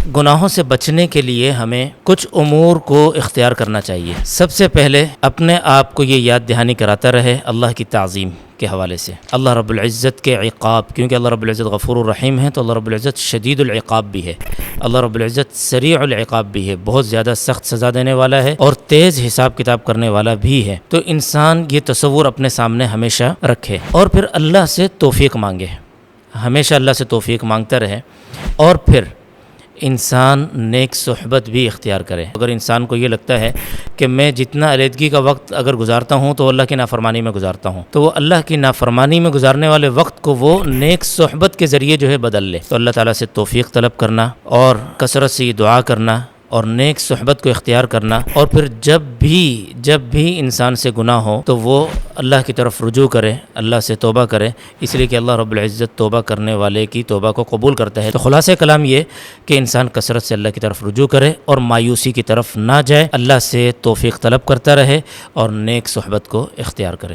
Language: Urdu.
گناہوں سے بچنے کے لیے ہمیں کچھ امور کو اختیار کرنا چاہیے۔ سب سے پہلے اپنے آپ کو یہ یاد دہانی کراتا رہے اللہ کی تعظیم کے حوالے سے، اللہ رب العزت کے عقاب، کیونکہ اللہ رب العزت غفور الرحیم ہے تو اللہ رب العزت شدید العقاب بھی ہے، اللہ رب العزت سریع العقاب بھی ہے، بہت زیادہ سخت سزا دینے والا ہے اور تیز حساب کتاب کرنے والا بھی ہے۔ تو انسان یہ تصور اپنے سامنے ہمیشہ رکھے اور پھر اللہ سے توفیق مانگے، ہمیشہ اللہ سے توفیق مانگتا رہے، اور پھر انسان نیک صحبت بھی اختیار کرے۔ اگر انسان کو یہ لگتا ہے کہ میں جتنا علیحدگی کا وقت اگر گزارتا ہوں تو اللہ کی نافرمانی میں گزارتا ہوں، تو وہ اللہ کی نافرمانی میں گزارنے والے وقت کو وہ نیک صحبت کے ذریعے جو ہے بدل لے۔ تو اللہ تعالیٰ سے توفیق طلب کرنا اور کثرت سے یہ دعا کرنا اور نیک صحبت کو اختیار کرنا، اور پھر جب بھی انسان سے گناہ ہو تو وہ اللہ کی طرف رجوع کرے، اللہ سے توبہ کرے، اس لیے کہ اللہ رب العزت توبہ کرنے والے کی توبہ کو قبول کرتا ہے۔ تو خلاصہ کلام یہ کہ انسان کثرت سے اللہ کی طرف رجوع کرے اور مایوسی کی طرف نہ جائے، اللہ سے توفیق طلب کرتا رہے اور نیک صحبت کو اختیار کرے۔